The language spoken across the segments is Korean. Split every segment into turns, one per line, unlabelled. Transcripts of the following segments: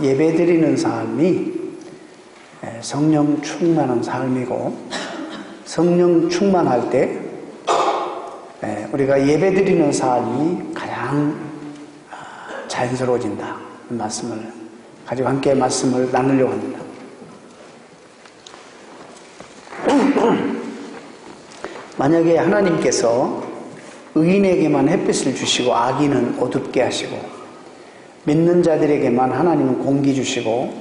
예배드리는 삶이 성령 충만한 삶이고, 성령 충만할 때 우리가 예배드리는 삶이 가장 자연스러워진다. 말씀을 가지고 함께 말씀을 나누려고 합니다. 만약에 하나님께서 의인에게만 햇빛을 주시고 악인은 어둡게 하시고, 믿는 자들에게만 하나님은 공기 주시고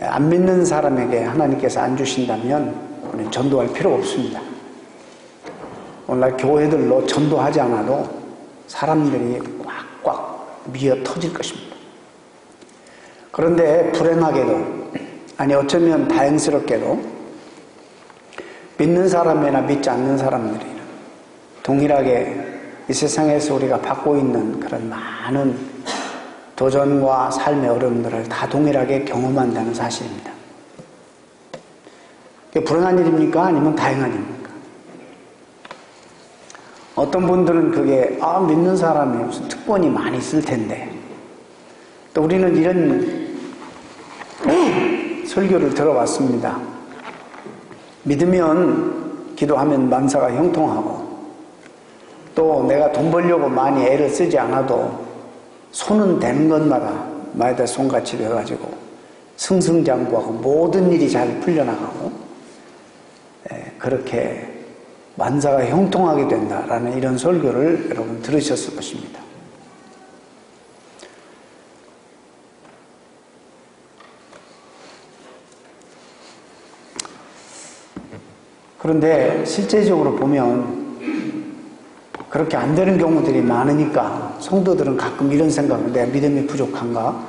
안 믿는 사람에게 하나님께서 안 주신다면 우리는 전도할 필요가 없습니다. 오늘날 교회들로 전도하지 않아도 사람들이 꽉꽉 미어 터질 것입니다. 그런데 불행하게도, 아니 어쩌면 다행스럽게도 믿는 사람이나 믿지 않는 사람들이 동일하게 이 세상에서 우리가 받고 있는 그런 많은 도전과 삶의 어려움들을 다 동일하게 경험한다는 사실입니다. 그게 불행한 일입니까? 아니면 다행한 일입니까? 어떤 분들은 그게 믿는 사람이 무슨 특권이 많이 있을 텐데, 또 우리는 이런 설교를 들어왔습니다. 믿으면 기도하면 만사가 형통하고, 또 내가 돈 벌려고 많이 애를 쓰지 않아도 손은 되는 것마다 마에다 손같이 돼가지고 승승장구하고 모든 일이 잘 풀려나가고, 그렇게 만사가 형통하게 된다라는 이런 설교를 여러분 들으셨을 것입니다. 그런데 실제적으로 보면 그렇게 안 되는 경우들이 많으니까 성도들은 가끔 이런 생각을, 내가 믿음이 부족한가?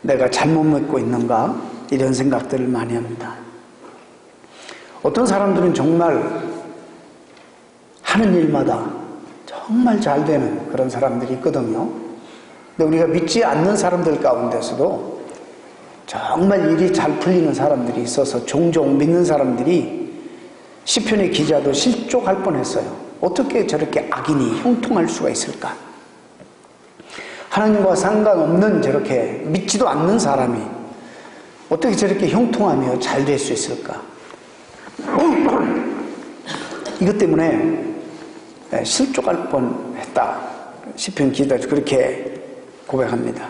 내가 잘못 믿고 있는가? 이런 생각들을 많이 합니다. 어떤 사람들은 정말 하는 일마다 정말 잘 되는 그런 사람들이 있거든요. 근데 우리가 믿지 않는 사람들 가운데서도 정말 일이 잘 풀리는 사람들이 있어서 종종 믿는 사람들이 시편의 기자도 실족할 뻔했어요. 어떻게 저렇게 악인이 형통할 수가 있을까? 하나님과 상관없는 저렇게 믿지도 않는 사람이 어떻게 저렇게 형통하며 잘 될 수 있을까? 이것 때문에 실족할 뻔했다. 시편 기자도 그렇게 고백합니다.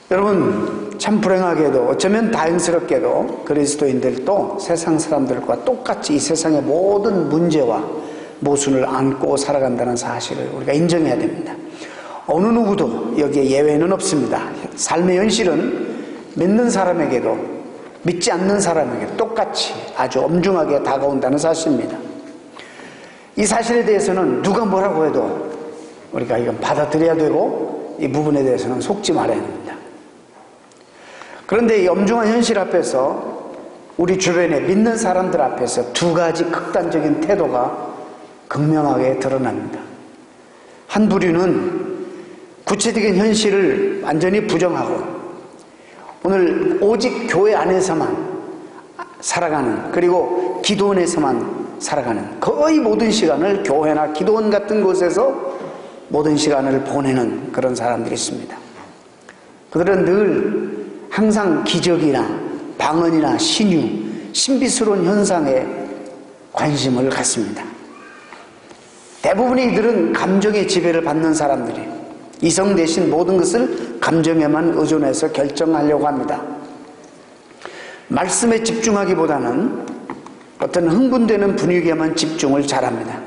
여러분, 참 불행하게도, 어쩌면 다행스럽게도 그리스도인들도 세상 사람들과 똑같이 이 세상의 모든 문제와 모순을 안고 살아간다는 사실을 우리가 인정해야 됩니다. 어느 누구도 여기에 예외는 없습니다. 삶의 현실은 믿는 사람에게도 믿지 않는 사람에게도 똑같이 아주 엄중하게 다가온다는 사실입니다. 이 사실에 대해서는 누가 뭐라고 해도 우리가 이건 받아들여야 되고, 이 부분에 대해서는 속지 말아야 됩니다. 그런데 이 엄중한 현실 앞에서 우리 주변에 믿는 사람들 앞에서 두 가지 극단적인 태도가 극명하게 드러납니다. 한 부류는 구체적인 현실을 완전히 부정하고 오늘 오직 교회 안에서만 살아가는, 그리고 기도원에서만 살아가는, 거의 모든 시간을 교회나 기도원 같은 곳에서 모든 시간을 보내는 그런 사람들이 있습니다. 그들은 늘 항상 기적이나 방언이나 신유, 신비스러운 현상에 관심을 갖습니다. 대부분의 이들은 감정의 지배를 받는 사람들이에요. 이성 대신 모든 것을 감정에만 의존해서 결정하려고 합니다. 말씀에 집중하기보다는 어떤 흥분되는 분위기에만 집중을 잘합니다.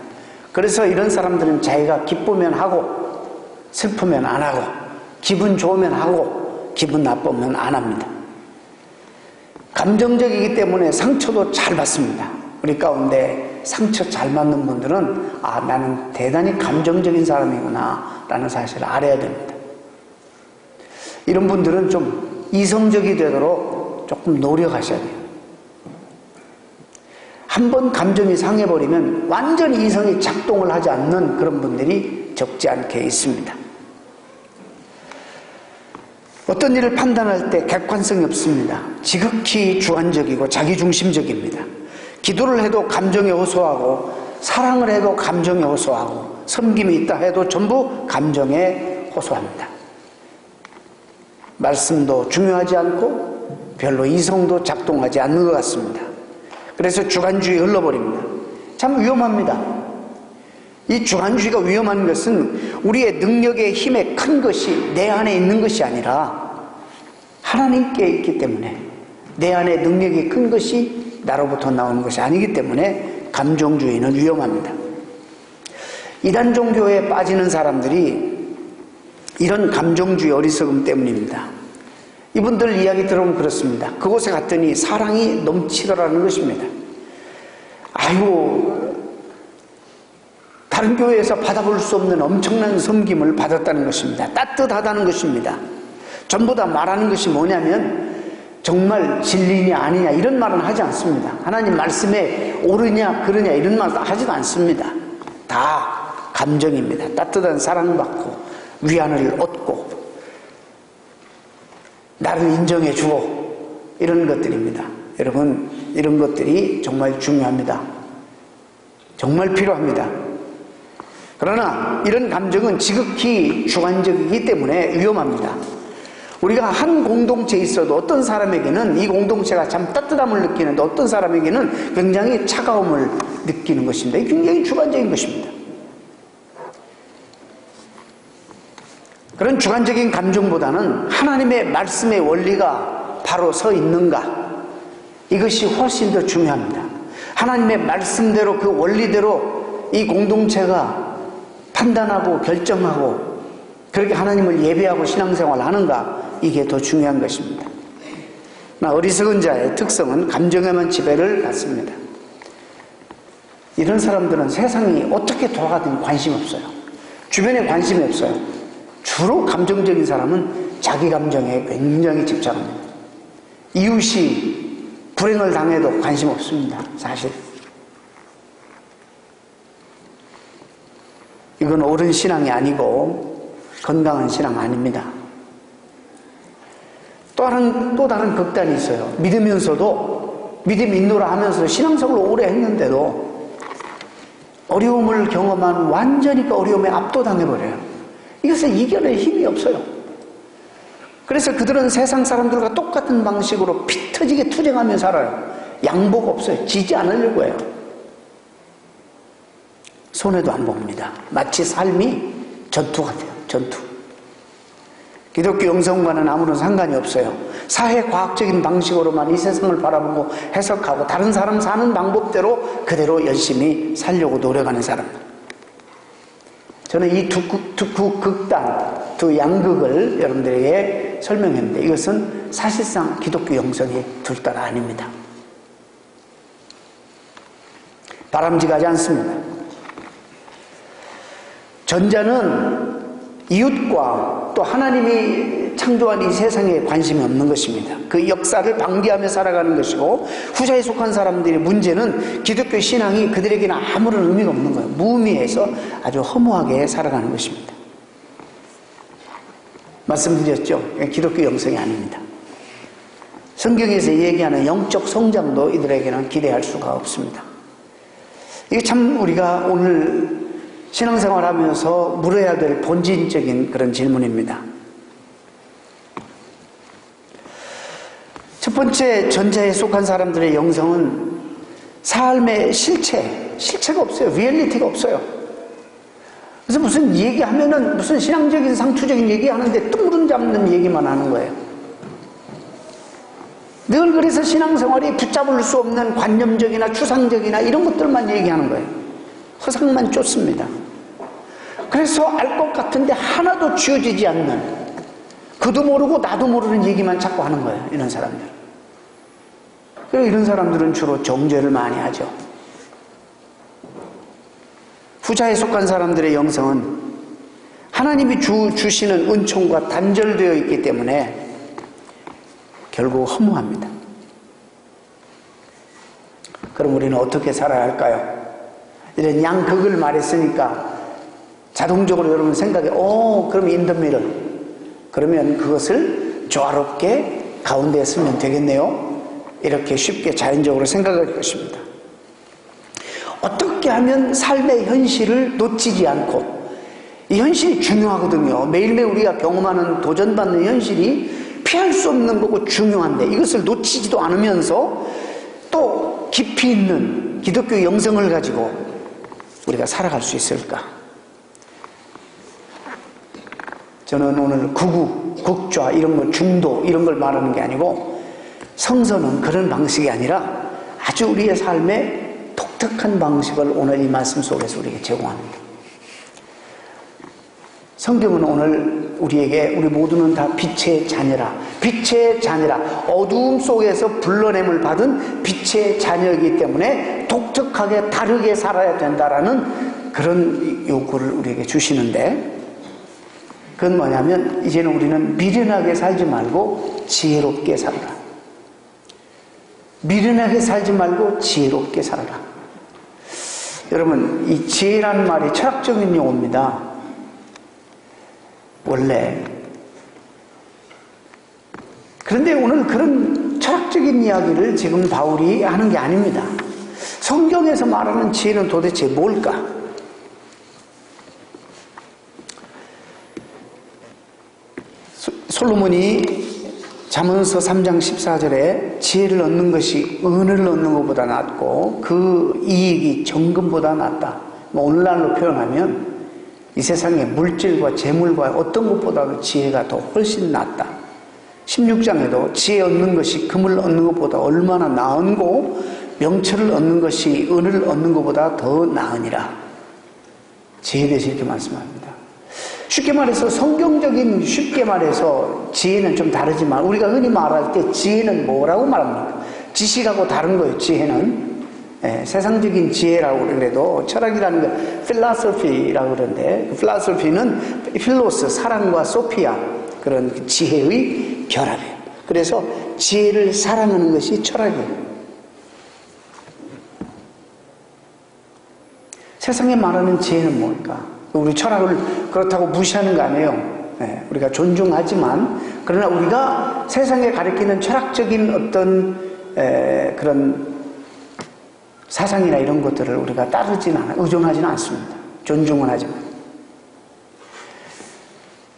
그래서 이런 사람들은 자기가 기쁘면 하고 슬프면 안 하고 기분 좋으면 하고 기분 나쁘면 안 합니다. 감정적이기 때문에 상처도 잘 받습니다. 우리 가운데 상처 잘 받는 분들은 나는 대단히 감정적인 사람이구나 라는 사실을 알아야 됩니다. 이런 분들은 좀 이성적이 되도록 조금 노력하셔야 돼요. 한번 감정이 상해버리면 완전히 이성이 작동을 하지 않는 그런 분들이 적지 않게 있습니다. 어떤 일을 판단할 때 객관성이 없습니다. 지극히 주관적이고 자기중심적입니다. 기도를 해도 감정에 호소하고, 사랑을 해도 감정에 호소하고, 섬김이 있다 해도 전부 감정에 호소합니다. 말씀도 중요하지 않고 별로 이성도 작동하지 않는 것 같습니다. 그래서 주관주의에 흘러버립니다. 참 위험합니다. 이 주관주의가 위험한 것은 우리의 능력의 힘에 큰 것이 내 안에 있는 것이 아니라 하나님께 있기 때문에, 내 안에 능력이 큰 것이 나로부터 나오는 것이 아니기 때문에 감정주의는 위험합니다. 이단 종교에 빠지는 사람들이 이런 감정주의 어리석음 때문입니다. 이분들 이야기 들어보면 그렇습니다. 그곳에 갔더니 사랑이 넘치더라는 것입니다. 아이고, 다른 교회에서 받아볼 수 없는 엄청난 섬김을 받았다는 것입니다. 따뜻하다는 것입니다. 전부 다 말하는 것이 뭐냐면 정말 진리냐 아니냐 이런 말은 하지 않습니다. 하나님 말씀에 옳으냐 그르냐 이런 말 하지도 않습니다. 다 감정입니다. 따뜻한 사랑받고 위안을 얻고 나를 인정해 주고 이런 것들입니다. 여러분, 이런 것들이 정말 중요합니다. 정말 필요합니다. 그러나 이런 감정은 지극히 주관적이기 때문에 위험합니다. 우리가 한 공동체에 있어도 어떤 사람에게는 이 공동체가 참 따뜻함을 느끼는데 어떤 사람에게는 굉장히 차가움을 느끼는 것입니다. 이게 굉장히 주관적인 것입니다. 그런 주관적인 감정보다는 하나님의 말씀의 원리가 바로 서 있는가, 이것이 훨씬 더 중요합니다. 하나님의 말씀대로 그 원리대로 이 공동체가 판단하고 결정하고 그렇게 하나님을 예배하고 신앙생활을 하는가, 이게 더 중요한 것입니다. 어리석은 자의 특성은 감정에만 지배를 받습니다. 이런 사람들은 세상이 어떻게 돌아가든 관심이 없어요. 주변에 관심이 없어요. 주로 감정적인 사람은 자기 감정에 굉장히 집착합니다. 이웃이 불행을 당해도 관심 없습니다. 사실 이건 옳은 신앙이 아니고 건강한 신앙 아닙니다. 또 다른 극단이 있어요. 믿으면서도, 믿음 인도를 하면서 신앙생활을 오래 했는데도 어려움을 경험한, 완전히 그 어려움에 압도당해버려요. 이것을 이겨낼 힘이 없어요. 그래서 그들은 세상 사람들과 똑같은 방식으로 피 터지게 투쟁하며 살아요. 양복 없어요. 지지 않으려고 해요. 손해도 안 봅니다. 마치 삶이 전투 같아요. 전투. 기독교 영성과는 아무런 상관이 없어요. 사회과학적인 방식으로만 이 세상을 바라보고 해석하고 다른 사람 사는 방법대로 그대로 열심히 살려고 노력하는 사람. 저는 이 두 극단, 두 양극을 여러분들에게 설명했는데 이것은 사실상 기독교 영성의 둘 다가 아닙니다. 바람직하지 않습니다. 전자는 이웃과 또 하나님이 창조한 이 세상에 관심이 없는 것입니다. 그 역사를 방기하며 살아가는 것이고, 후자에 속한 사람들의 문제는 기독교 신앙이 그들에게는 아무런 의미가 없는 거예요. 무의미해서 아주 허무하게 살아가는 것입니다. 말씀드렸죠? 기독교 영성이 아닙니다. 성경에서 얘기하는 영적 성장도 이들에게는 기대할 수가 없습니다. 이게 참 우리가 오늘 신앙생활 하면서 물어야 될 본질적인 그런 질문입니다. 첫 번째, 전자에 속한 사람들의 영성은 삶의 실체가 없어요. 리얼리티가 없어요. 그래서 무슨 얘기하면은 무슨 신앙적인 상투적인 얘기하는데 뚱그름 잡는 얘기만 하는 거예요. 늘 그래서 신앙생활이 붙잡을 수 없는 관념적이나 추상적이나 이런 것들만 얘기하는 거예요. 허상만 쫓습니다. 그래서 알 것 같은데 하나도 쥐어지지 않는, 그도 모르고 나도 모르는 얘기만 자꾸 하는 거예요. 이런 사람들. 그리고 이런 사람들은 주로 정죄를 많이 하죠. 후자에 속한 사람들의 영성은 하나님이 주시는 은총과 단절되어 있기 때문에 결국 허무합니다. 그럼 우리는 어떻게 살아야 할까요? 이런 양극을 말했으니까 자동적으로 여러분 생각에 그럼 인더미러, 그러면 그것을 조화롭게 가운데에 쓰면 되겠네요. 이렇게 쉽게 자연적으로 생각할 것입니다. 어떻게 하면 삶의 현실을 놓치지 않고, 이 현실이 중요하거든요. 매일매일 우리가 경험하는 도전받는 현실이 피할 수 없는 거고 중요한데 이것을 놓치지도 않으면서 또 깊이 있는 기독교 영성을 가지고 우리가 살아갈 수 있을까? 저는 오늘 극우, 극좌 이런 걸 중도 이런 걸 말하는 게 아니고 성서는 그런 방식이 아니라 아주 우리의 삶에 독특한 방식을 오늘 이 말씀 속에서 우리에게 제공합니다. 성경은 오늘 우리에게 우리 모두는 다 빛의 자녀라, 빛의 자녀라, 어두움 속에서 불러냄을 받은 빛의 자녀이기 때문에 독특하게 다르게 살아야 된다라는 그런 요구를 우리에게 주시는데, 그건 뭐냐면 이제는 우리는 미련하게 살지 말고 지혜롭게 살아라. 미련하게 살지 말고 지혜롭게 살아라. 여러분, 이 지혜라는 말이 철학적인 용어입니다. 원래. 그런데 오늘 그런 철학적인 이야기를 지금 바울이 하는 게 아닙니다. 성경에서 말하는 지혜는 도대체 뭘까? 솔로몬이 잠언서 3장 14절에 지혜를 얻는 것이 은을 얻는 것보다 낫고 그 이익이 정금보다 낫다. 오늘날로 표현하면 이 세상의 물질과 재물과 어떤 것보다도 지혜가 더 훨씬 낫다. 16장에도 지혜 얻는 것이 금을 얻는 것보다 얼마나 나은고 명철을 얻는 것이 은을 얻는 것보다 더 나으니라. 지혜에 대해서 이렇게 말씀합니다. 쉽게 말해서 성경적인 쉽게 말해서 지혜는 좀 다르지만 우리가 흔히 말할 때 지혜는 뭐라고 말합니까? 지식하고 다른 거예요. 지혜는 세상적인 지혜라고 그래도 철학이라는 거 필라소피라고 그러는데 그 필라소피는 필로스 사랑과 소피아 그런 지혜의 결합이에요. 그래서 지혜를 사랑하는 것이 철학이에요. 세상에 말하는 지혜는 뭘까? 우리 철학을 그렇다고 무시하는 거 아니에요. 우리가 존중하지만 그러나 우리가 세상에 가리키는 철학적인 어떤 그런 사상이나 이런 것들을 우리가 따르지는 않아요. 의존하지는 않습니다. 존중은 하지만.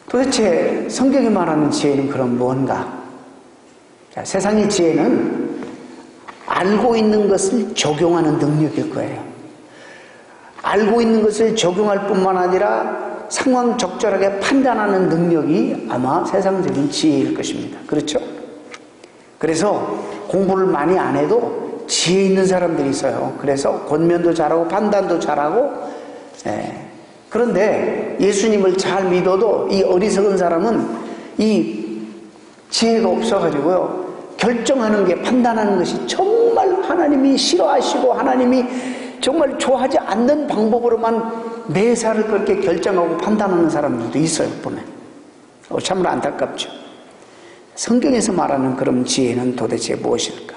도대체 성경이 말하는 지혜는 그럼 뭔가? 자, 세상의 지혜는 알고 있는 것을 적용하는 능력일 거예요. 알고 있는 것을 적용할 뿐만 아니라 상황 적절하게 판단하는 능력이 아마 세상적인 지혜일 것입니다. 그렇죠? 그래서 공부를 많이 안 해도 지혜 있는 사람들이 있어요. 그래서 권면도 잘하고 판단도 잘하고 그런데 예수님을 잘 믿어도 이 어리석은 사람은 이 지혜가 없어가지고요. 결정하는 게 판단하는 것이 정말 하나님이 싫어하시고 하나님이 정말 좋아하지 않는 방법으로만 매사를 그렇게 결정하고 판단하는 사람들도 있어요. 보면 참으로 안타깝죠. 성경에서 말하는 그런 지혜는 도대체 무엇일까?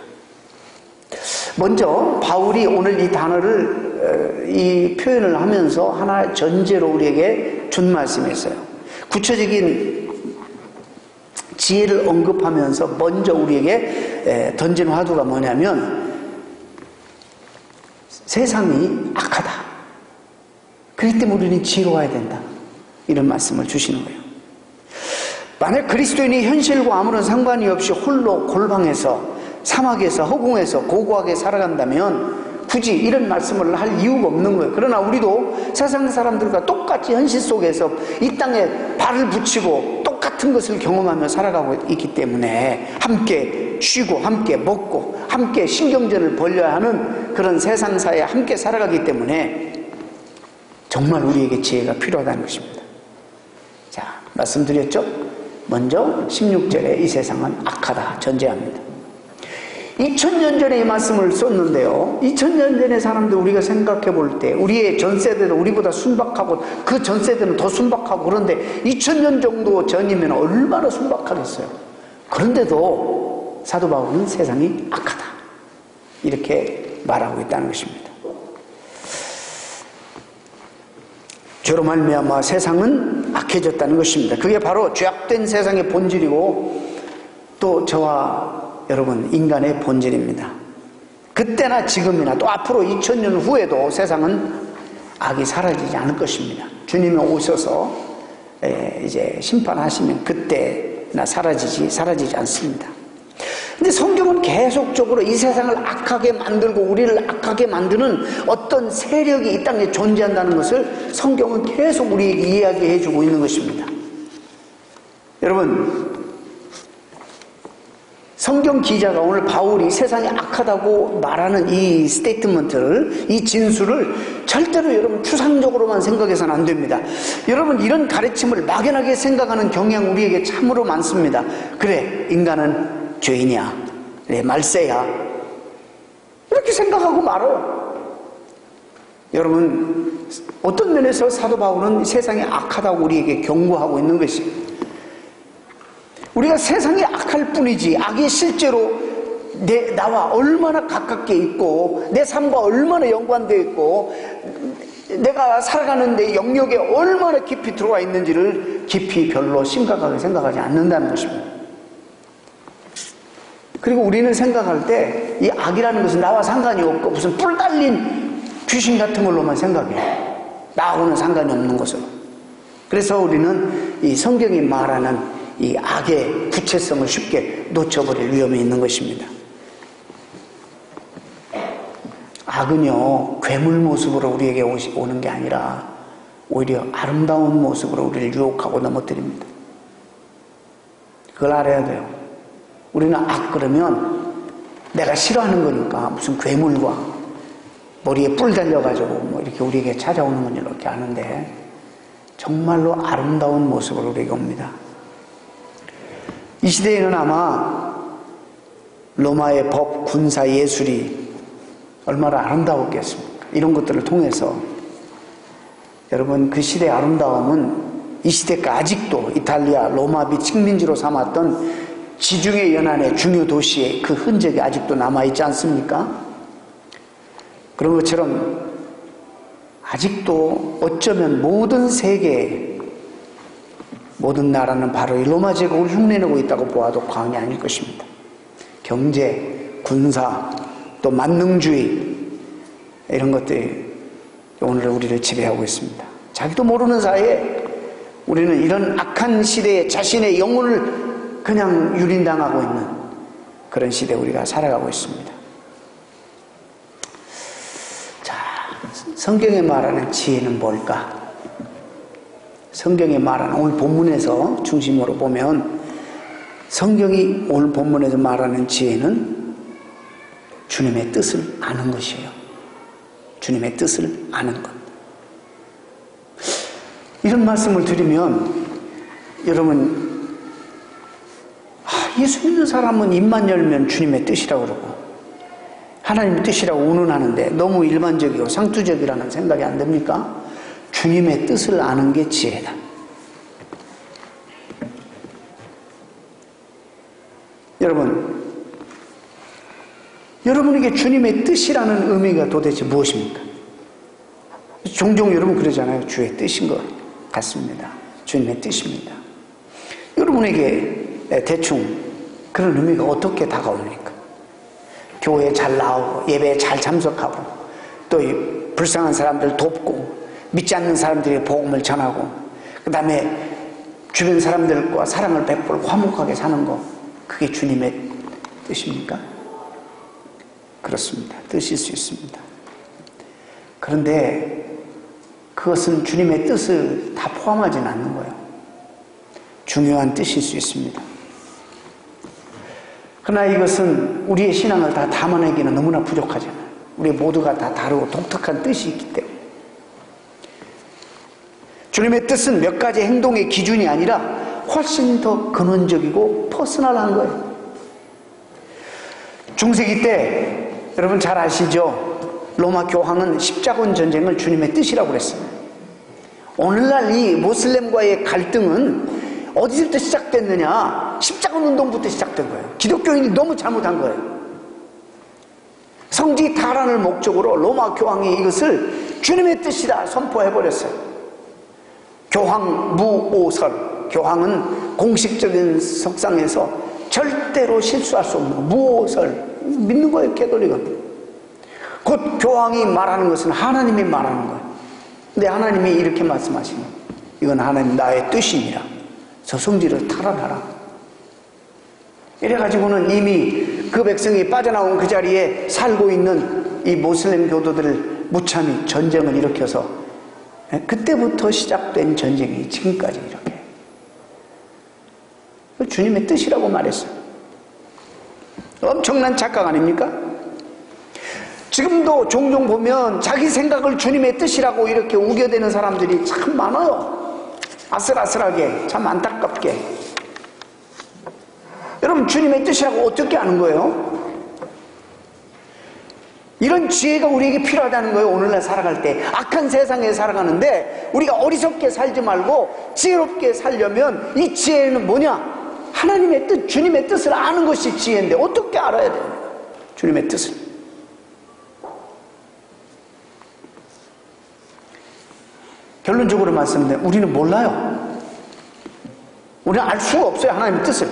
먼저 바울이 오늘 이 단어를 이 표현을 하면서 하나의 전제로 우리에게 준 말씀이 있어요. 구체적인 지혜를 언급하면서 먼저 우리에게 던진 화두가 뭐냐면 세상이 악하다. 그렇기 때문에 우리는 지혜로워야 된다. 이런 말씀을 주시는 거예요. 만약 그리스도인이 현실과 아무런 상관이 없이 홀로 골방에서 사막에서 허공에서 고고하게 살아간다면 굳이 이런 말씀을 할 이유가 없는 거예요. 그러나 우리도 세상 사람들과 똑같이 현실 속에서 이 땅에 발을 붙이고 똑같은 것을 경험하며 살아가고 있기 때문에 함께 쉬고 함께 먹고 함께 신경전을 벌여야 하는 그런 세상사에 함께 살아가기 때문에 정말 우리에게 지혜가 필요하다는 것입니다. 자, 말씀드렸죠? 먼저 16절에 이 세상은 악하다 전제합니다. 2000년 전에 이 말씀을 썼는데요. 2000년 전의 사람들 우리가 생각해 볼 때 우리의 전세대도 우리보다 순박하고 그 전세대는 더 순박하고 그런데 2000년 정도 전이면 얼마나 순박하겠어요. 그런데도 사도 바울은 세상이 악하다 이렇게 말하고 있다는 것입니다. 죄로 말미암아 세상은 악해졌다는 것입니다. 그게 바로 죄악된 세상의 본질이고 또 저와 여러분 인간의 본질입니다. 그때나 지금이나 또 앞으로 2000년 후에도 세상은 악이 사라지지 않을 것입니다. 주님이 오셔서 이제 심판하시면 그때 사라지지 않습니다. 근데 성경은 계속적으로 이 세상을 악하게 만들고 우리를 악하게 만드는 어떤 세력이 이 땅에 존재한다는 것을 성경은 계속 우리에게 이야기해 주고 있는 것입니다. 여러분, 성경 기자가 오늘 바울이 세상이 악하다고 말하는 이 스테이트먼트를, 이 진술을 절대로 여러분 추상적으로만 생각해서는 안 됩니다. 여러분, 이런 가르침을 막연하게 생각하는 경향 우리에게 참으로 많습니다. 그래, 인간은 죄인이야, 그래, 말세야, 이렇게 생각하고 말아요. 여러분, 어떤 면에서 사도 바울은 세상이 악하다고 우리에게 경고하고 있는 것입니다. 우리가 세상이 악할 뿐이지 악이 실제로 나와 얼마나 가깝게 있고 내 삶과 얼마나 연관되어 있고 내가 살아가는 내 영역에 얼마나 깊이 들어와 있는지를 깊이 별로 심각하게 생각하지 않는다는 것입니다. 그리고 우리는 생각할 때 이 악이라는 것은 나와 상관이 없고 무슨 뿔 달린 귀신 같은 걸로만 생각해요. 나하고는 상관이 없는 것으로. 그래서 우리는 이 성경이 말하는 이 악의 구체성을 쉽게 놓쳐버릴 위험이 있는 것입니다. 악은요, 괴물 모습으로 우리에게 오는 게 아니라 오히려 아름다운 모습으로 우리를 유혹하고 넘어뜨립니다. 그걸 알아야 돼요. 우리는 악 그러면 내가 싫어하는 거니까 무슨 괴물과 머리에 뿔 달려가지고 뭐 이렇게 우리에게 찾아오는 건 이렇게 아는데 정말로 아름다운 모습으로 우리에게 옵니다. 이 시대에는 아마 로마의 법, 군사, 예술이 얼마나 아름다웠겠습니까? 이런 것들을 통해서 여러분, 그 시대의 아름다움은 이 시대가 아직도 이탈리아, 로마 및 식민지로 삼았던 지중해 연안의 중요 도시의 그 흔적이 아직도 남아있지 않습니까? 그런 것처럼 아직도 어쩌면 모든 세계, 모든 나라는 바로 이 로마 제국을 흉내내고 있다고 보아도 과언이 아닐 것입니다. 경제, 군사, 또 만능주의, 이런 것들이 오늘 우리를 지배하고 있습니다. 자기도 모르는 사이에 우리는 이런 악한 시대에 자신의 영혼을 그냥 유린당하고 있는 그런 시대에 우리가 살아가고 있습니다. 자, 성경에 말하는 지혜는 뭘까? 성경에 말하는 오늘 본문에서 중심으로 보면 성경이 오늘 본문에서 말하는 지혜는 주님의 뜻을 아는 것이에요. 주님의 뜻을 아는 것. 이런 말씀을 드리면 여러분, 예수 믿는 사람은 입만 열면 주님의 뜻이라고 그러고 하나님의 뜻이라고 운운하는데 너무 일반적이고 상투적이라는 생각이 안 듭니까? 주님의 뜻을 아는 게 지혜다. 여러분에게 주님의 뜻이라는 의미가 도대체 무엇입니까? 종종 여러분 그러잖아요. 주의 뜻인 것 같습니다. 주님의 뜻입니다. 여러분에게 대충 그런 의미가 어떻게 다가옵니까? 교회에 잘 나오고 예배에 잘 참석하고 또 불쌍한 사람들 돕고 믿지 않는 사람들에게 복음을 전하고 그 다음에 주변 사람들과 사랑을 베풀고 화목하게 사는 거, 그게 주님의 뜻입니까? 그렇습니다. 뜻일 수 있습니다. 그런데 그것은 주님의 뜻을 다 포함하지는 않는 거예요. 중요한 뜻일 수 있습니다. 그러나 이것은 우리의 신앙을 다 담아내기는 너무나 부족하잖아요. 우리 모두가 다 다르고 독특한 뜻이 있기 때문에. 주님의 뜻은 몇 가지 행동의 기준이 아니라 훨씬 더 근원적이고 퍼스널한 거예요. 중세기 때 여러분 잘 아시죠? 로마 교황은 십자군 전쟁을 주님의 뜻이라고 그랬어요. 오늘날 이 모슬렘과의 갈등은 어디서부터 시작됐느냐? 십자군 운동부터 시작된 거예요. 기독교인이 너무 잘못한 거예요. 성지 탈환을 목적으로 로마 교황이 이것을 주님의 뜻이다 선포해버렸어요. 교황 무오설, 교황은 공식적인 석상에서 절대로 실수할 수 없는 무오설 믿는 거예요. 캐톨릭은 곧 교황이 말하는 것은 하나님이 말하는 거예요. 근데 하나님이 이렇게 말씀하시는, 이건 하나님 나의 뜻이니라. 저 성지를 탈환하라. 이래가지고는 이미 그 백성이 빠져나온 그 자리에 살고 있는 이 모슬렘 교도들을 무참히 전쟁을 일으켜서 그때부터 시작된 전쟁이 지금까지 이렇게 주님의 뜻이라고 말했어요. 엄청난 착각 아닙니까? 지금도 종종 보면 자기 생각을 주님의 뜻이라고 이렇게 우겨대는 사람들이 참 많아요. 아슬아슬하게, 참 안타깝게. 여러분, 주님의 뜻이라고 어떻게 아는 거예요? 이런 지혜가 우리에게 필요하다는 거예요. 오늘날 살아갈 때 악한 세상에 살아가는데 우리가 어리석게 살지 말고 지혜롭게 살려면 이 지혜는 뭐냐? 하나님의 뜻, 주님의 뜻을 아는 것이 지혜인데 어떻게 알아야 돼요? 주님의 뜻을. 결론적으로 말씀드리면 우리는 몰라요. 우리는 알 수가 없어요. 하나님의 뜻을.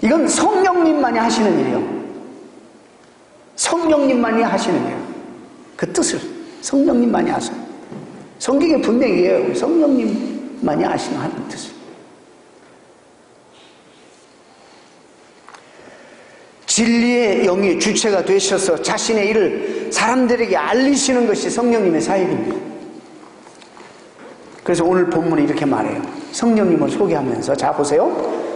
이건 성령님만이 하시는 일이에요. 성령님만이 하시는 일이에요. 그 뜻을 성령님만이 하세요. 성경에 분명히 얘기해요. 성령님만이 아시는 하나님의 뜻을. 진리의 영이 주체가 되셔서 자신의 일을 사람들에게 알리시는 것이 성령님의 사역입니다. 그래서 오늘 본문이 이렇게 말해요. 성령님을 소개하면서, 자 보세요.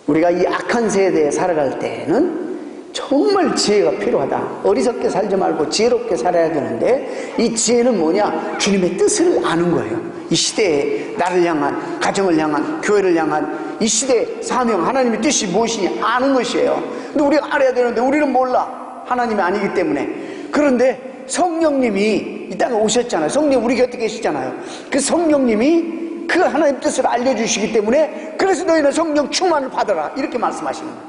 우리가 이 악한 세대에 살아갈 때에는 정말 지혜가 필요하다. 어리석게 살지 말고 지혜롭게 살아야 되는데 이 지혜는 뭐냐? 주님의 뜻을 아는 거예요. 이 시대에 나를 향한, 가정을 향한, 교회를 향한 이 시대의 사명, 하나님의 뜻이 무엇이냐 아는 것이에요. 근데 우리가 알아야 되는데 우리는 몰라. 하나님이 아니기 때문에. 그런데 성령님이 이 땅에 오셨잖아요. 성령 우리 곁에 계시잖아요. 그 성령님이 그 하나님의 뜻을 알려주시기 때문에 그래서 너희는 성령 충만을 받아라 이렇게 말씀하시는 거예요.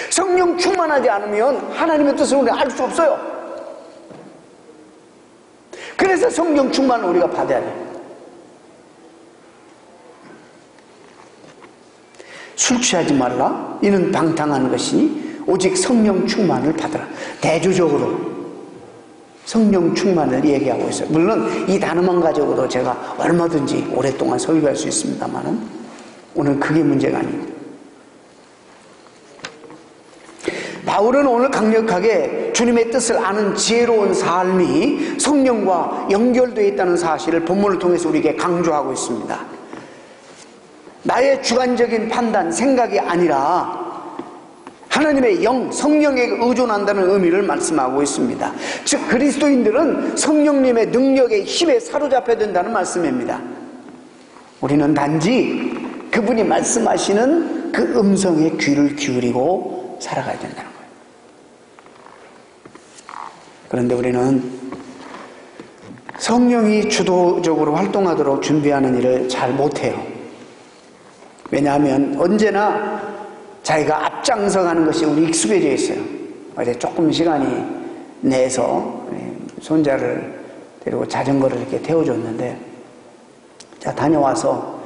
성령 충만하지 않으면 하나님의 뜻을 우리가 알 수 없어요. 그래서 성령 충만을 우리가 받아야 돼요. 술 취하지 말라. 이는 방탕한 것이니 오직 성령 충만을 받아라. 대조적으로 성령 충만을 얘기하고 있어요. 물론 이 단어만 가지고도 제가 얼마든지 오랫동안 설교할 수 있습니다만은 오늘 그게 문제가 아닙니다. 바울은 오늘 강력하게 주님의 뜻을 아는 지혜로운 삶이 성령과 연결되어 있다는 사실을 본문을 통해서 우리에게 강조하고 있습니다. 나의 주관적인 판단, 생각이 아니라 하나님의 영, 성령에게 의존한다는 의미를 말씀하고 있습니다. 즉 그리스도인들은 성령님의 능력의 힘에 사로잡혀야 된다는 말씀입니다. 우리는 단지 그분이 말씀하시는 그 음성에 귀를 기울이고 살아가야 된다는 거예요. 그런데 우리는 성령이 주도적으로 활동하도록 준비하는 일을 잘 못해요. 왜냐하면 언제나 자기가 앞장서 가는 것이 우리 익숙해져 있어요. 어제 조금 시간이 내서 손자를 데리고 자전거를 이렇게 태워줬는데, 자, 다녀와서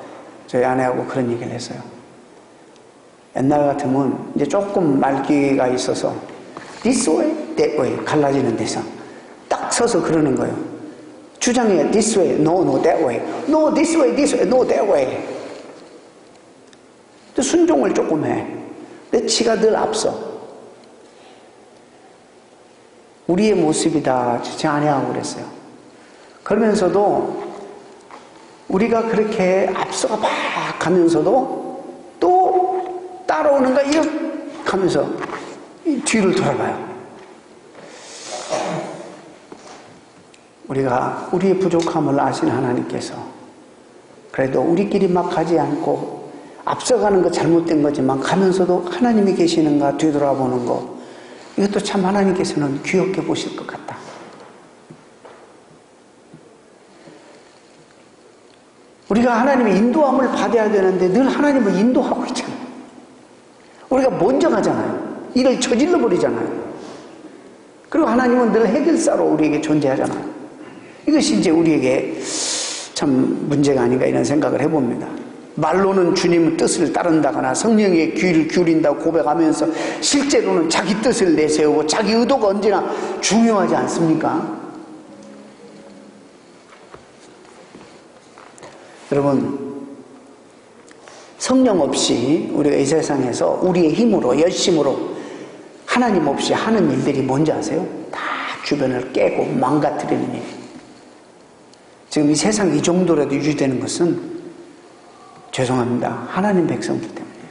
저희 아내하고 그런 얘기를 했어요. 옛날 같으면 이제 조금 말기가 있어서 this way, that way 갈라지는 데서 딱 서서 그러는 거예요. 주장해 this way, no, no, that way, no, this way, no, that way. 또 순종을 조금 해. 근데 지가 늘 앞서. 우리의 모습이다. 제 아내하고 그랬어요. 그러면서도 우리가 그렇게 앞서가 막 가면서도 또 따라오는가 이렇게 하면서 뒤를 돌아봐요. 우리가 우리의 부족함을 아시는 하나님께서 그래도 우리끼리 막 가지 않고 앞서가는 거 잘못된 거지만 가면서도 하나님이 계시는가 뒤돌아보는 거, 이것도 참 하나님께서는 귀엽게 보실 것 같다. 우리가 하나님의 인도함을 받아야 되는데 늘 하나님을 인도하고 있잖아요. 우리가 먼저 가잖아요. 일을 저질러 버리잖아요. 그리고 하나님은 늘 해결사로 우리에게 존재하잖아요. 이것이 이제 우리에게 참 문제가 아닌가 이런 생각을 해봅니다. 말로는 주님의 뜻을 따른다거나 성령의 귀를 기울인다고 고백하면서 실제로는 자기 뜻을 내세우고 자기 의도가 언제나 중요하지 않습니까? 여러분, 성령 없이 우리가 이 세상에서 우리의 힘으로 열심으로 하나님 없이 하는 일들이 뭔지 아세요? 다 주변을 깨고 망가뜨리는 일이에요. 지금 이 세상 이 정도라도 유지되는 것은 죄송합니다. 하나님 백성들 때문이에요.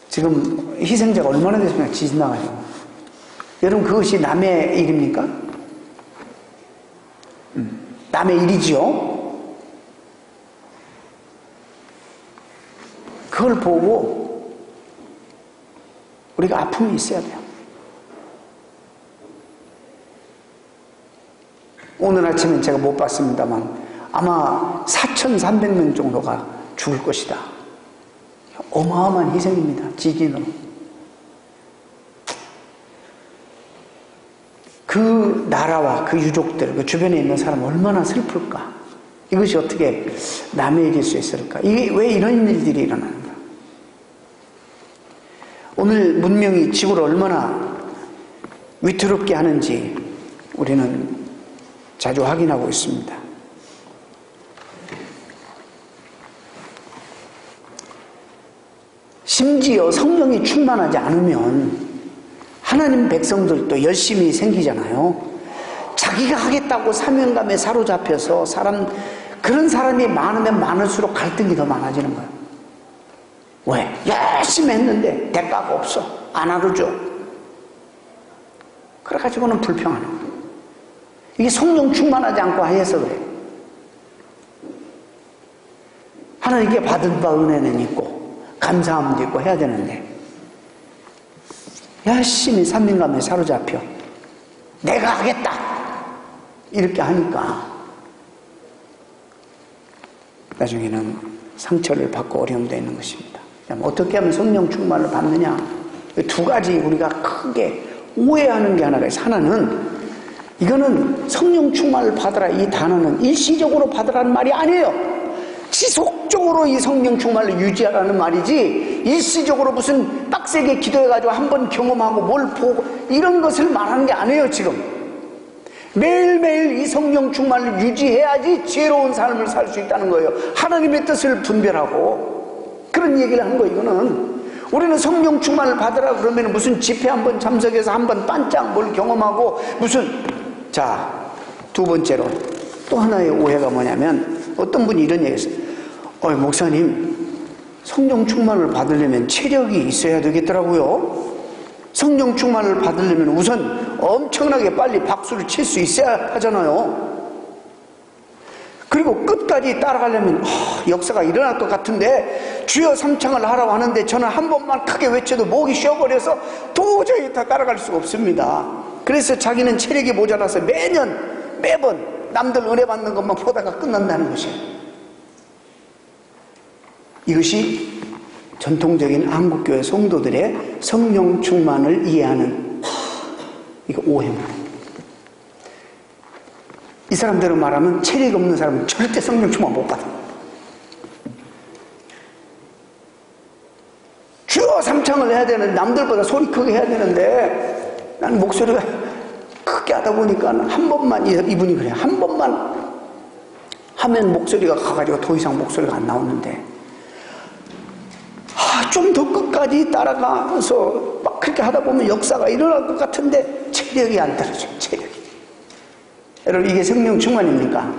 지금 희생자가 얼마나 됐습니까? 지진 나가지고. 여러분 그것이 남의 일입니까? 남의 일이지요? 그걸 보고 우리가 아픔이 있어야 돼요. 오늘 아침엔 제가 못 봤습니다만 아마 4,300명 정도가 죽을 것이다. 어마어마한 희생입니다. 지진으로. 그 나라와 그 유족들, 그 주변에 있는 사람 얼마나 슬플까? 이것이 어떻게 남의 일일 수 있을까? 이게 왜 이런 일들이 일어나는가? 오늘 문명이 지구를 얼마나 위태롭게 하는지 우리는 자주 확인하고 있습니다. 심지어 성령이 충만하지 않으면 하나님 백성들도 열심히 생기잖아요. 자기가 하겠다고 사명감에 사로잡혀서 그런 사람이 많으면 많을수록 갈등이 더 많아지는 거예요. 왜? 열심히 했는데 대가가 없어. 안 알아줘. 그래가지고는 불평하는 거예요. 이게 성령 충만하지 않고 해서 그래요. 하나님께 받은 바 은혜는 있고 감사함도 있고 해야 되는데 열심히 사명감에 사로잡혀 내가 하겠다 이렇게 하니까 나중에는 상처를 받고 어려움도 있는 것입니다. 어떻게 하면 성령 충만을 받느냐? 두 가지 우리가 크게 오해하는 게 하나가 있어요. 하나는 이거는 성령 충만을 받으라 이 단어는 일시적으로 받으라는 말이 아니에요. 지속적으로 이 성령 충만을 유지하라는 말이지 일시적으로 무슨 빡세게 기도해가지고 한번 경험하고 뭘 보고 이런 것을 말하는 게 아니에요. 지금 매일매일 이 성령 충만을 유지해야지 지혜로운 삶을 살 수 있다는 거예요. 하나님의 뜻을 분별하고 그런 얘기를 하는 거예요. 이거는 우리는 성령 충만을 받으라 그러면 무슨 집회 한번 참석해서 한번 반짝 뭘 경험하고 자, 두 번째로 또 하나의 오해가 뭐냐면 어떤 분이 이런 얘기했어요. 목사님 성령 충만을 받으려면 체력이 있어야 되겠더라고요. 성령 충만을 받으려면 우선 엄청나게 빨리 박수를 칠 수 있어야 하잖아요. 그리고 끝까지 따라가려면 역사가 일어날 것 같은데 주여 삼창을 하라고 하는데 저는 한 번만 크게 외쳐도 목이 쉬어버려서 도저히 다 따라갈 수가 없습니다. 그래서 자기는 체력이 모자라서 매번 남들 은혜 받는 것만 보다가 끝난다는 것이에요. 이것이 전통적인 한국교회 성도들의 성령 충만을 이해하는 이거 오해입니다. 이 사람대로 말하면 체력이 없는 사람은 절대 성령 충만 못 받아. 주여 삼창을 해야 되는데 남들보다 소리 크게 해야 되는데 나는 목소리가 크게 하다 보니까 한 번만 이분이 그래요. 한 번만 하면 목소리가 가가지고 더 이상 목소리가 안 나오는데 좀 더 끝까지 따라가면서 막 그렇게 하다 보면 역사가 일어날 것 같은데 체력이 안 떨어져요. 체력이. 여러분 이게 성령 충만입니까?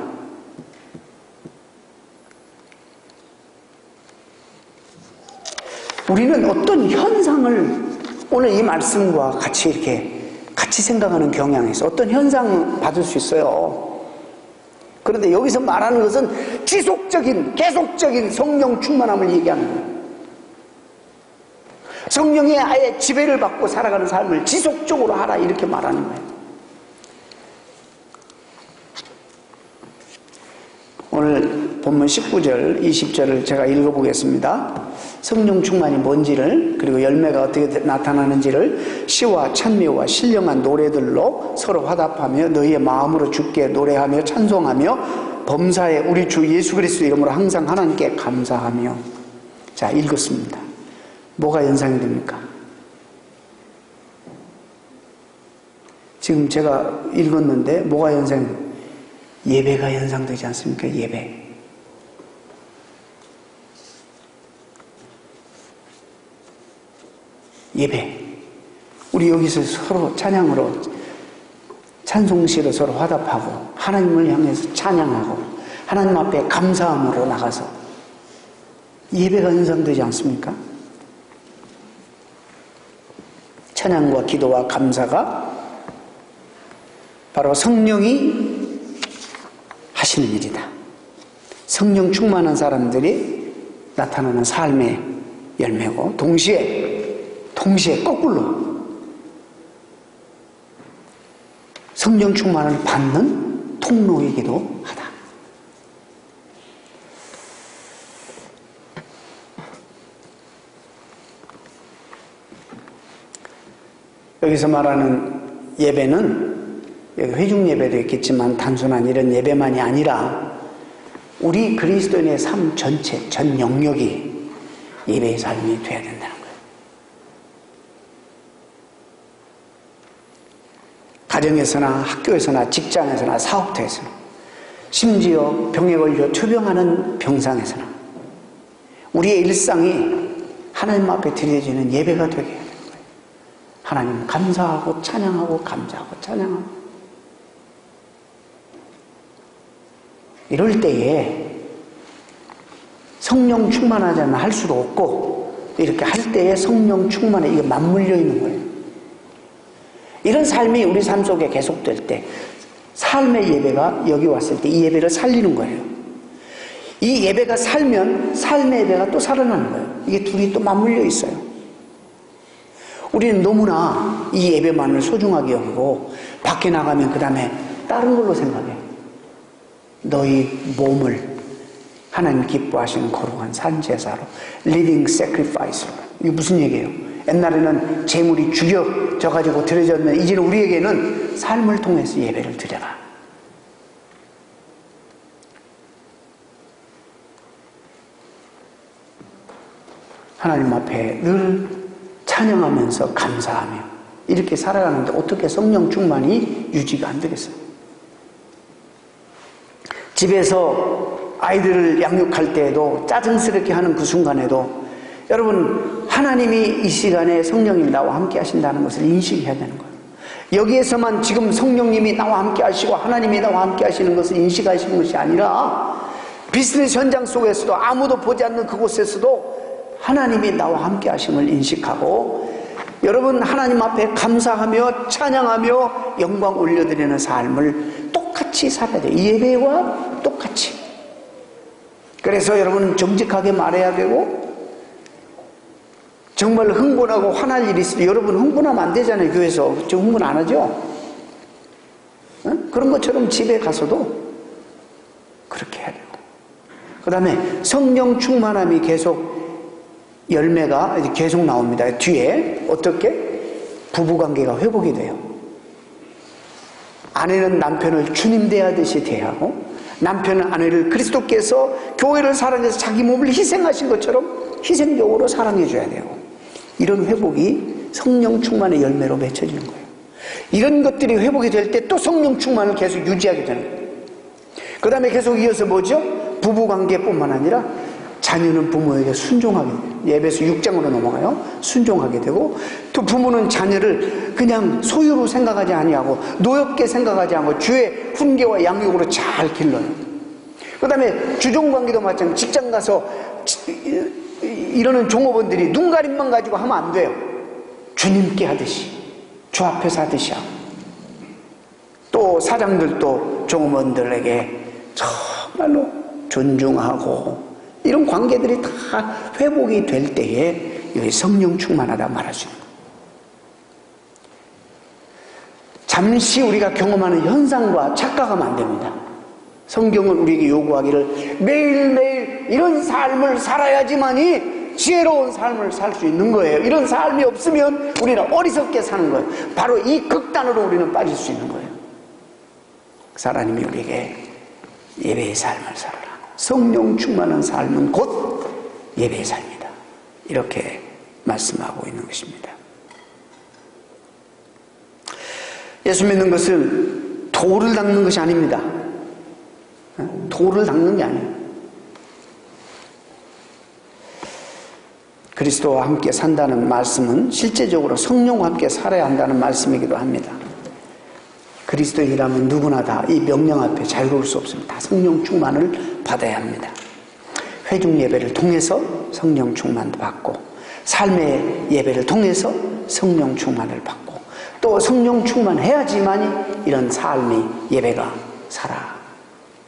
우리는 어떤 현상을 오늘 이 말씀과 같이 생각하는 경향이 있어. 어떤 현상 받을 수 있어요. 그런데 여기서 말하는 것은 지속적인 계속적인 성령 충만함을 얘기하는 거예요. 성령의 아예 지배를 받고 살아가는 삶을 지속적으로 하라 이렇게 말하는 거예요. 오늘 본문 19절 20절을 제가 읽어보겠습니다. 성령 충만이 뭔지를 그리고 열매가 어떻게 나타나는지를 시와 찬미와 신령한 노래들로 서로 화답하며 너희의 마음으로 주께 노래하며 찬송하며 범사에 우리 주 예수 그리스도 이름으로 항상 하나님께 감사하며. 자, 읽었습니다. 뭐가 연상이 됩니까? 지금 제가 읽었는데 뭐가 연상이 됩니까? 예배가 연상되지 않습니까? 예배. 예배. 우리 여기서 서로 찬양으로 찬송시로 서로 화답하고 하나님을 향해서 찬양하고 하나님 앞에 감사함으로 나가서 예배가 연상되지 않습니까? 찬양과 기도와 감사가 바로 성령이 하시는 일이다. 성령 충만한 사람들이 나타나는 삶의 열매고 동시에 거꾸로 성령 충만을 받는 통로이기도 하다. 여기서 말하는 예배는 여기 회중 예배도 있겠지만 단순한 이런 예배만이 아니라 우리 그리스도인의 삶 전체, 전 영역이 예배의 삶이 되어야 된다는 거예요. 가정에서나 학교에서나 직장에서나 사업터에서나 심지어 병에 걸려 투병하는 병상에서나 우리의 일상이 하나님 앞에 드려지는 예배가 되게 해야 되는 거예요. 하나님 감사하고 찬양하고 감사하고 찬양하고 이럴 때에 성령 충만하지 않으면 할 수도 없고 이렇게 할 때에 성령 충만에 이게 맞물려 있는 거예요. 이런 삶이 우리 삶 속에 계속될 때 삶의 예배가 여기 왔을 때 이 예배를 살리는 거예요. 이 예배가 살면 삶의 예배가 또 살아나는 거예요. 이게 둘이 또 맞물려 있어요. 우리는 너무나 이 예배만을 소중하게 여기고 밖에 나가면 그 다음에 다른 걸로 생각해. 너희 몸을 하나님 기뻐하시는 거룩한 산제사로 living sacrifice로. 이게 무슨 얘기예요? 옛날에는 재물이 죽여져 가지고 드려졌는데 이제는 우리에게는 삶을 통해서 예배를 드려라. 하나님 앞에 늘 찬양하면서 감사하며 이렇게 살아가는데 어떻게 성령 충만이 유지가 안 되겠어요? 집에서 아이들을 양육할 때에도 짜증스럽게 하는 그 순간에도 여러분 하나님이 이 시간에 성령님 나와 함께 하신다는 것을 인식해야 되는 거예요. 여기에서만 지금 성령님이 나와 함께 하시고 하나님이 나와 함께 하시는 것을 인식하시는 것이 아니라 비즈니스 현장 속에서도 아무도 보지 않는 그곳에서도 하나님이 나와 함께 하심을 인식하고 여러분 하나님 앞에 감사하며 찬양하며 영광 올려드리는 삶을 똑같이 살아야 돼요. 예배와 똑같이. 그래서 여러분은 정직하게 말해야 되고 정말 흥분하고 화날 일이 있어도 여러분 흥분하면 안 되잖아요. 교회에서 저 흥분 안 하죠? 응? 그런 것처럼 집에 가서도 그렇게 해야 되고 그 다음에 성령 충만함이 계속 열매가 계속 나옵니다. 뒤에 어떻게? 부부관계가 회복이 돼요. 아내는 남편을 주님 대하듯이 대하고 남편은 아내를 그리스도께서 교회를 사랑해서 자기 몸을 희생하신 것처럼 희생적으로 사랑해 줘야 되고 이런 회복이 성령 충만의 열매로 맺혀지는 거예요. 이런 것들이 회복이 될 때 또 성령 충만을 계속 유지하게 되는 거예요. 그 다음에 계속 이어서 뭐죠? 부부관계뿐만 아니라 자녀는 부모에게 순종하게 돼요. 에베소 6장으로 넘어가요. 순종하게 되고 또 부모는 자녀를 그냥 소유로 생각하지 아니하고 노엽게 생각하지 않고 주의 훈계와 양육으로 잘 길러요. 그 다음에 주종관계도 마찬가지로 직장 가서 이러는 종업원들이 눈가림만 가지고 하면 안 돼요. 주님께 하듯이 주 앞에서 하듯이 하고 또 사장들도 종업원들에게 정말로 존중하고 이런 관계들이 다 회복이 될 때에 여기 성령 충만하다 말할 수 있는 거예요. 잠시 우리가 경험하는 현상과 착각하면 안 됩니다. 성경은 우리에게 요구하기를 매일매일 이런 삶을 살아야지만이 지혜로운 삶을 살 수 있는 거예요. 이런 삶이 없으면 우리는 어리석게 사는 거예요. 바로 이 극단으로 우리는 빠질 수 있는 거예요. 하나님이 우리에게 예배의 삶을 살아라. 성령 충만한 삶은 곧 예배의 삶이다. 이렇게 말씀하고 있는 것입니다. 예수 믿는 것은 돌을 닦는 것이 아닙니다. 돌을 닦는 게 아니에요. 그리스도와 함께 산다는 말씀은 실제적으로 성령과 함께 살아야 한다는 말씀이기도 합니다. 그리스도인이라면 누구나 다 이 명령 앞에 자유로울 수 없습니다. 다 성령 충만을 받아야 합니다. 회중 예배를 통해서 성령 충만도 받고, 삶의 예배를 통해서 성령 충만을 받고, 또 성령 충만해야지만 이런 삶의 예배가 살아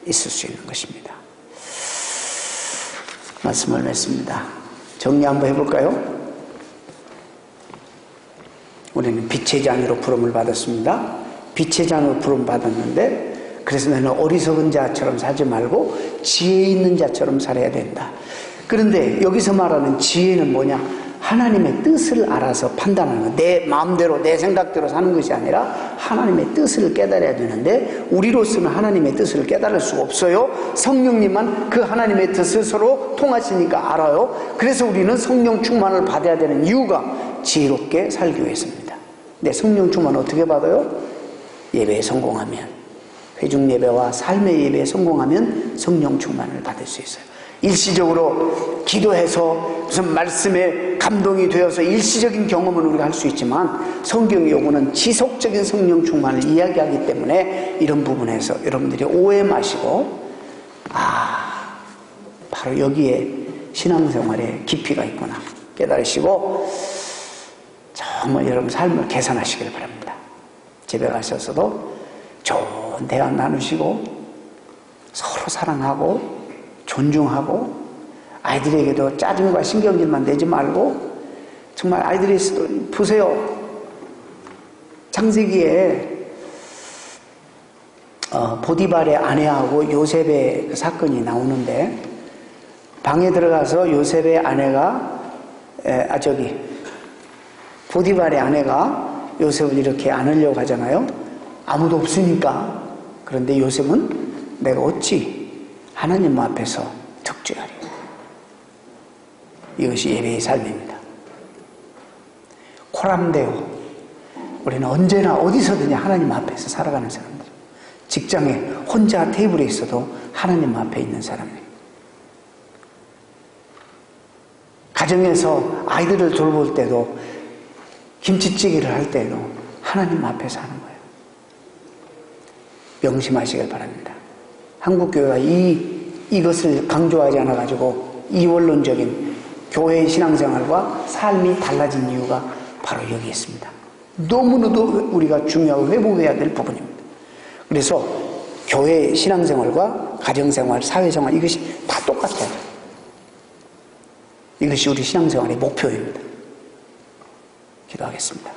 있을 수 있는 것입니다. 말씀을 맺습니다. 정리 한번 해볼까요? 우리는 빛의 자녀로 부름을 받았습니다. 빛의 자녀로 부름 받았는데, 그래서 너는 어리석은 자처럼 살지 말고 지혜 있는 자처럼 살아야 된다. 그런데 여기서 말하는 지혜는 뭐냐? 하나님의 뜻을 알아서 판단하는 것. 내 마음대로 내 생각대로 사는 것이 아니라 하나님의 뜻을 깨달아야 되는데, 우리로서는 하나님의 뜻을 깨달을 수가 없어요. 성령님만 그 하나님의 뜻을 서로 통하시니까 알아요. 그래서 우리는 성령 충만을 받아야 되는 이유가 지혜롭게 살기 위해서입니다. 네, 성령 충만 어떻게 받아요? 예배에 성공하면, 회중 예배와 삶의 예배에 성공하면 성령 충만을 받을 수 있어요. 일시적으로 기도해서 무슨 말씀에 감동이 되어서 일시적인 경험은 우리가 할 수 있지만, 성경이 요구는 지속적인 성령 충만을 이야기하기 때문에 이런 부분에서 여러분들이 오해 마시고, 바로 여기에 신앙생활에 깊이가 있구나 깨달으시고 정말 여러분 삶을 개선하시길 바랍니다. 집에 가셔서도 좋은 대화 나누시고 서로 사랑하고 존중하고, 아이들에게도 짜증과 신경질만 내지 말고, 정말 아이들이 보세요. 창세기에 보디발의 아내하고 요셉의 그 사건이 나오는데, 방에 들어가서 요셉의 아내가 보디발의 아내가 요셉을 이렇게 안으려고 하잖아요. 아무도 없으니까. 그런데 요셉은 내가 어찌 하나님 앞에서 득죄하리. 이것이 예배의 삶입니다. 코람데오. 우리는 언제나 어디서든지 하나님 앞에서 살아가는 사람들. 직장에 혼자 테이블에 있어도 하나님 앞에 있는 사람들. 가정에서 아이들을 돌볼 때도, 김치찌개를 할 때도 하나님 앞에서 하는 거예요. 명심하시길 바랍니다. 한국교회가 이것을 강조하지 않아가지고 이원론적인 교회의 신앙생활과 삶이 달라진 이유가 바로 여기 있습니다. 너무나도 우리가 중요하고 회복해야 될 부분입니다. 그래서 교회 신앙생활과 가정생활, 사회생활, 이것이 다 똑같아요. 이것이 우리 신앙생활의 목표입니다. 기도하겠습니다.